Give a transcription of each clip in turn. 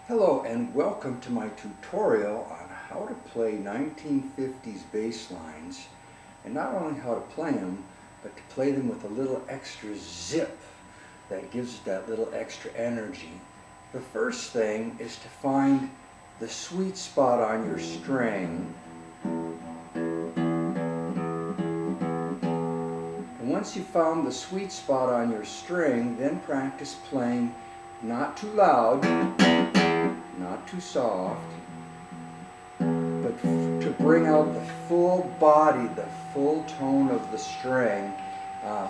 Hello and welcome to my tutorial on how to play 1950s bass lines, and not only how to play them, but to play them with a little extra zip that gives it that little extra energy. The first thing is to find the sweet spot on your string, and once you've found the sweet spot on your string, then practice playing not too loud, not too soft, but to bring out the full body, the full tone of the string,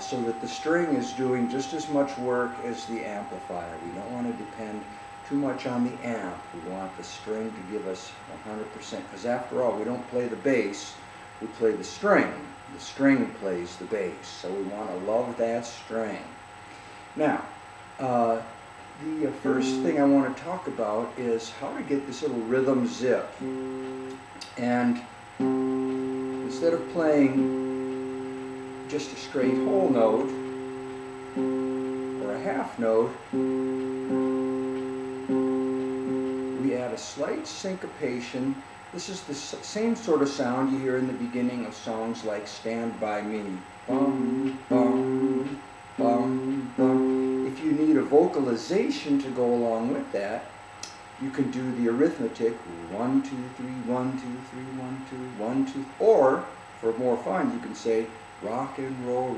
so that the string is doing just as much work as the amplifier. We don't want to depend too much on the amp. We want the string to give us 100%, because after all, we don't play the bass, we play the string. The string plays the bass, so we want to love that string. Now, the first thing I want to talk about is how to get this little rhythm zip. And instead of playing just a straight whole note or a half note, we add a slight syncopation. This is the same sort of sound you hear in the beginning of songs like Stand By Me. Bum, bum, bum, bum. If you need a vocalization to go along with that, you can do the arithmetic 1, 2, 3, 1, 2, 3, 1, 2, 1, 2, or for more fun you can say rock and roll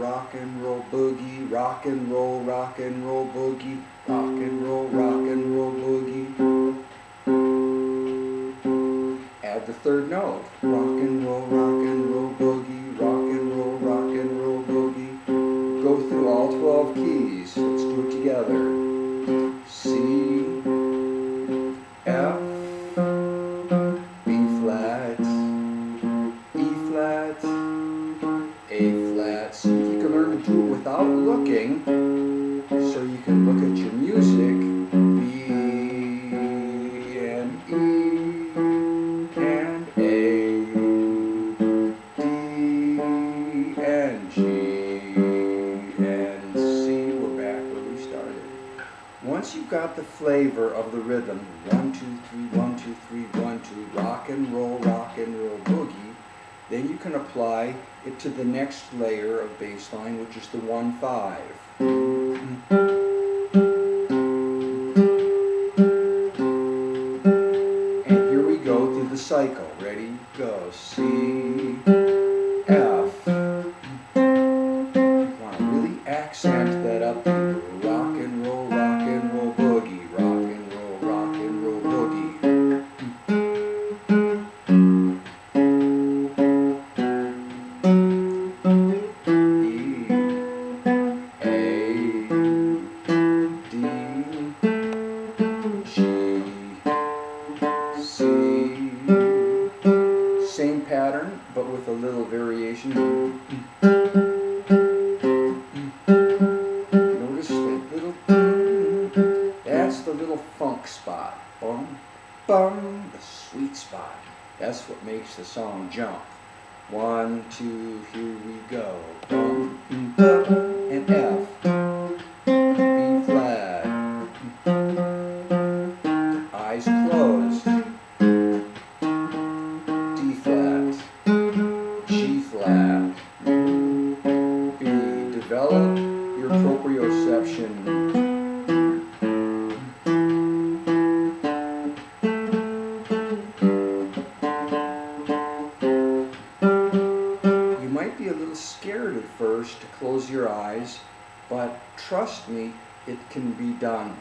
boogie, rock and roll boogie, rock and roll boogie. Add the third note, rock and roll boogie, rock and roll boogie. Go through all 12 keys. Let's do it together. C, F, B flat, E flat, A flat. See if you can learn to do it without looking, so you can look at your music. B and E and A, D and G. Once you've got the flavor of the rhythm, 1, 2, 3, 1, 2, 3, 1, 2, rock and roll boogie, then you can apply it to the next layer of bass line, which is the 1-5. And here we go through the cycle. Ready? Go. C, F. You want to really accent that up. Rock and roll boogie, rock and roll boogie. E, A, D, G, C. Same pattern, but with a little variation. That's the little funk spot. Bum, bum, the sweet spot. That's what makes the song jump. 1, 2, here we go. Bum, bum, and F. B flat. Eyes closed. D flat. G flat. B. Develop your proprioception. Be a little scared at first to close your eyes, but trust me, it can be done.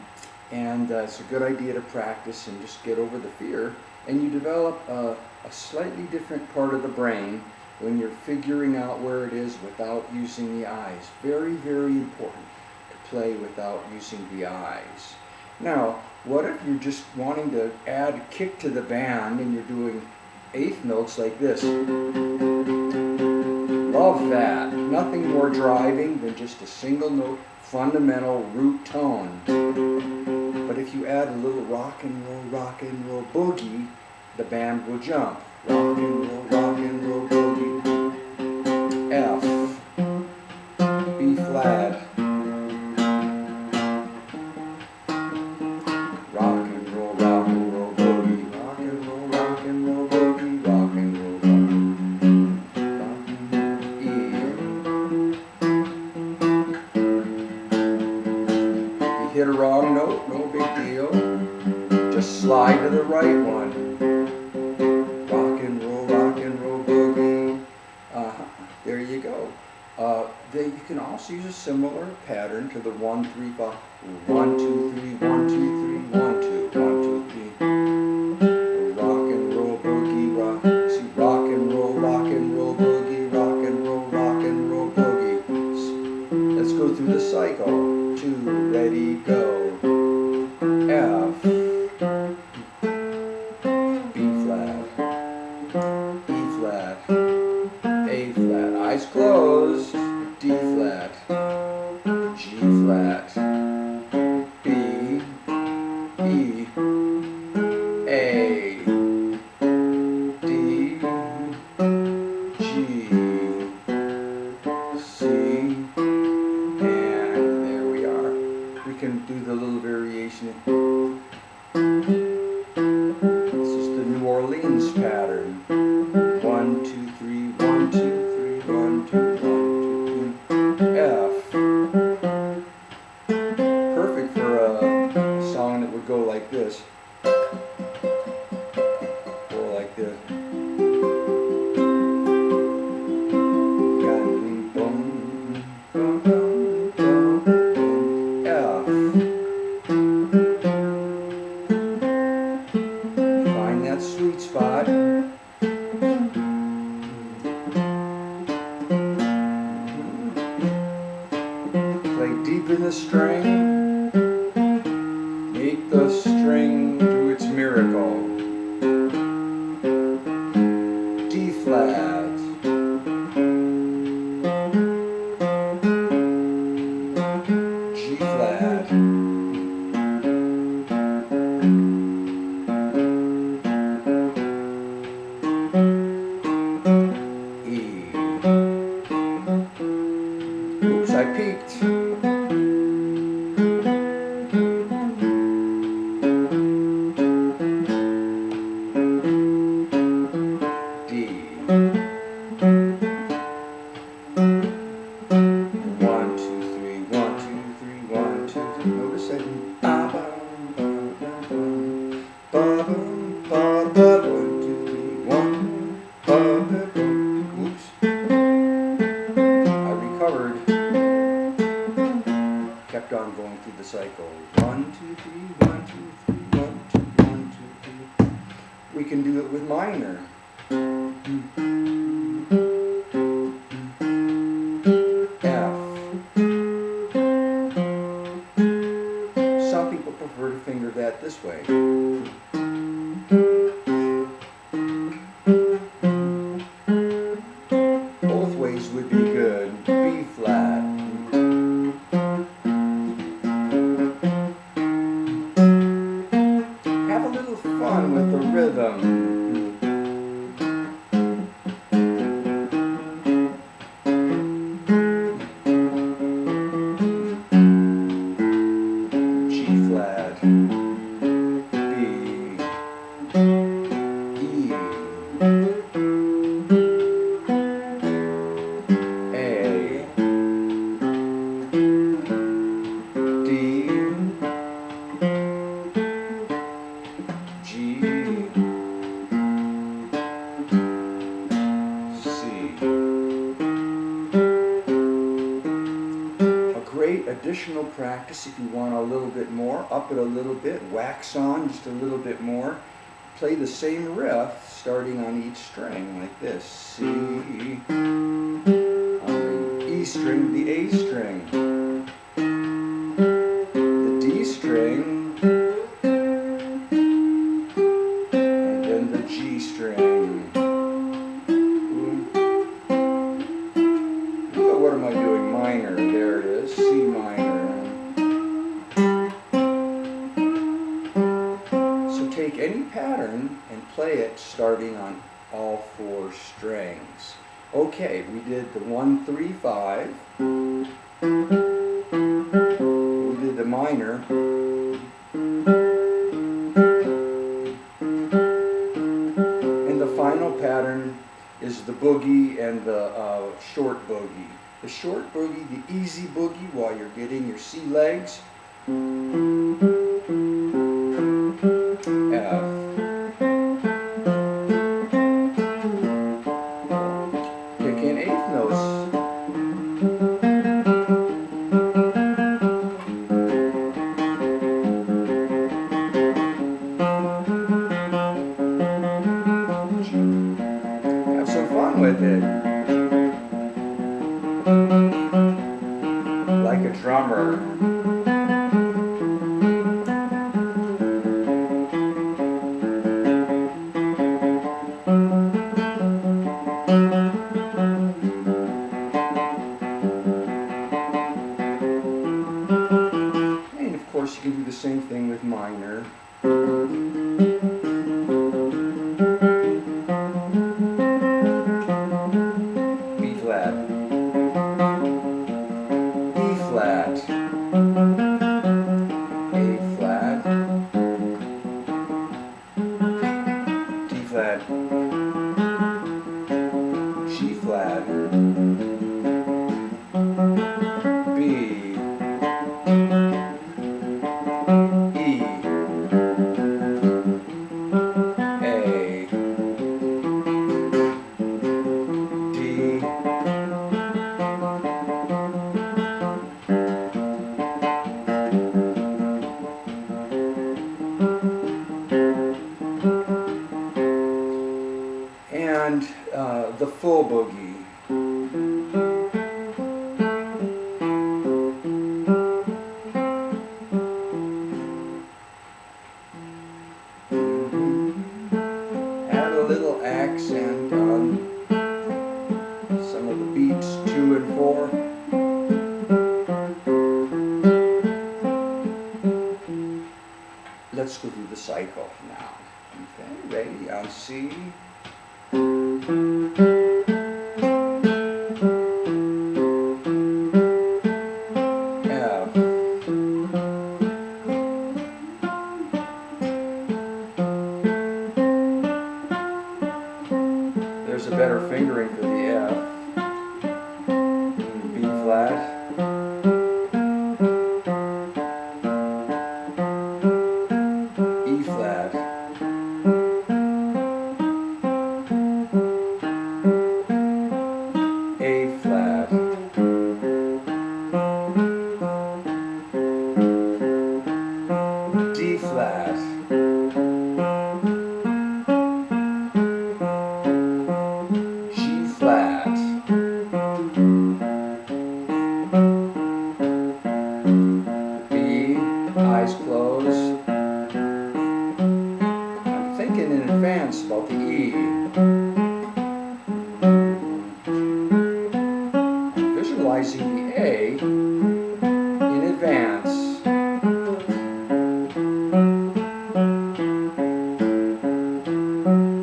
And it's a good idea to practice and just get over the fear, and you develop a slightly different part of the brain when you're figuring out where it is without using the eyes. Very, very important to play without using the eyes. Now, what if you're just wanting to add kick to the band and you're doing eighth notes like this? Love that. Nothing more driving than just a single note, fundamental root tone. But if you add a little rock and roll boogie, the band will jump. Rock and roll boogie. F, B flat, rock and roll slide to the right one. Rock and roll boogie. There you go. Then you can also use a similar pattern to the 1, 3, 5. 1, 2, 3, 1, 2, 3, 1, 2, 1, 2, 3. Rock and roll boogie, rock. See, rock and roll boogie, rock and roll boogie. Let's go through the cycle. 2, ready, go. F, B flat, E flat, A flat. Eyes closed. D flat, G flat, B, E, A, D, G, C, and there we are. We can do the little variation. This is the New Orleans pattern. 1, 2, 3, 1, 2, 3, 1, 2, 1, 2, 3. F. Perfect for a song that would go like this. Or like this. F. Find that sweet spot. Play deep in the string. Make the string do its miracle. D flat. G flat. E. Oops, I peaked. D. 1, 2, 3, 1, 2, 3, 1, 2, 3. Notice that. Ba ba ba ba ba ba. 1, 2, 3, 1. Ba ba ba. Oops. I recovered. Kept on going through the cycle. 1, 2, 3, 1, 2, 3, 1, 2, 1, 2, 3. We can do it with minor. F. Some people prefer to finger that this way. Both ways would be good. B flat. Have a little fun with the rhythm. G flat, B, E, A, D, G, C. A great additional practice if you want a little bit more, up it a little bit, wax on just a little bit more. Play the same riff starting on each string like this. C, on the E string, the A string, the D string, and then the G string. What am I doing? Minor. There it is. C minor. So take any pattern and play it starting on all 4 strings. Okay, we did the 1, 3, 5. We did the minor. And the final pattern is the boogie and the short boogie. The short boogie, the easy boogie while you're getting your C legs. F. with it. Like a drummer. And of course you can do the same thing with minor. B flat, E flat, A flat, D flat, G flat, B, E, A, D, and the full boogie. Add a little accent on some of the beats 2 and 4. Let's go through the cycle now. Okay, ready on C. F. There's a better fingering for the F. B flat. E flat. A flat. D flat. G flat. B, eyes closed. I'm thinking in advance about the E. I'm visualizing the A in advance.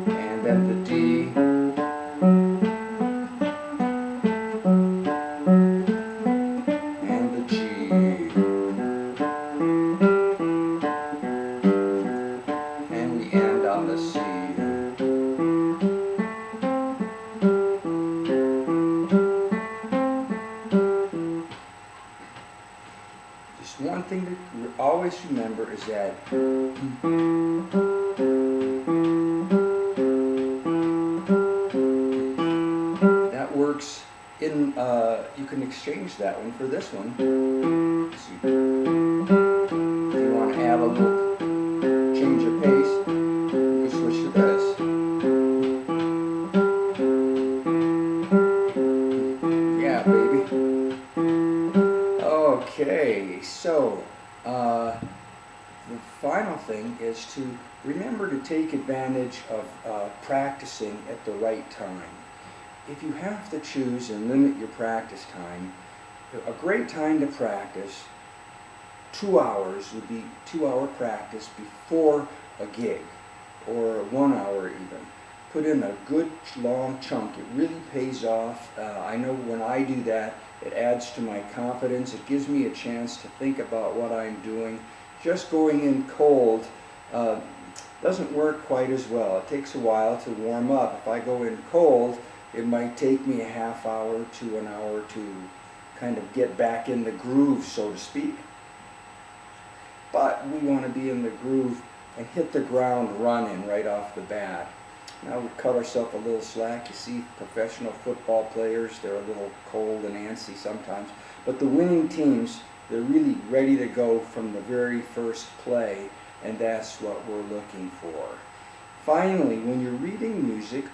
And then the D. And the G. And we end on the C. Just one thing to always remember is that that works in, you can exchange that one for this one. So if you want to add a little change of pace, you can switch to this. Yeah, baby. Okay, so the final thing is to remember to take advantage of practicing at the right time. If you have to choose and limit your practice time, a great time to practice, 2 hours would be 2-hour practice before a gig, or 1 hour even. Put in a good long chunk. It really pays off. I know when I do that, it adds to my confidence. It gives me a chance to think about what I'm doing. Just going in cold doesn't work quite as well. It takes a while to warm up. If I go in cold, it might take me a half hour to an hour to kind of get back in the groove, so to speak. But we want to be in the groove and hit the ground running right off the bat. Now we cut ourselves a little slack. You see professional football players, they're a little cold and antsy sometimes. But the winning teams, they're really ready to go from the very first play, and that's what we're looking for. Finally, when you're reading music,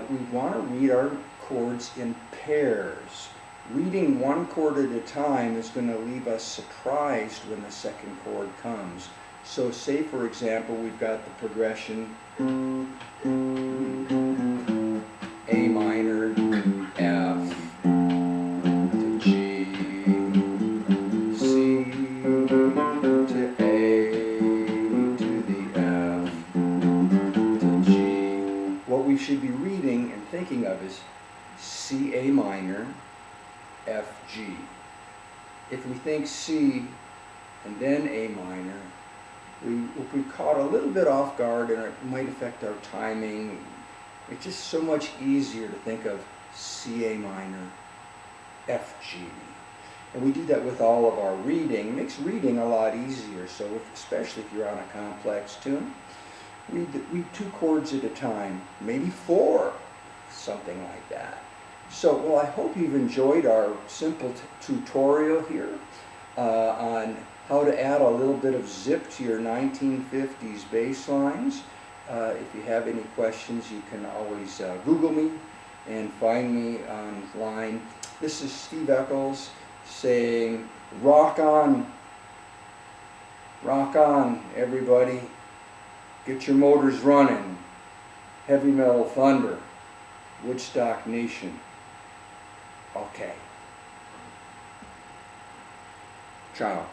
we want to read our chords in pairs. Reading one chord at a time is going to leave us surprised when the second chord comes. So say, for example, we've got the progression A minor, F, to G, C, to A, to the F, to G. What we should be reading and thinking of is C, A minor, F, G. If we think C and then A minor, we'll be caught a little bit off guard and it might affect our timing. It's just so much easier to think of C, A minor, F, G. And we do that with all of our reading. It makes reading a lot easier, so especially if you're on a complex tune. Read 2 chords at a time, maybe 4, something like that. So, well, I hope you've enjoyed our simple tutorial here on how to add a little bit of zip to your 1950s bass lines. If you have any questions, you can always Google me and find me online. This is Steve Eckels saying, rock on, everybody. Get your motors running. Heavy Metal Thunder, Woodstock Nation. Okay. Ciao.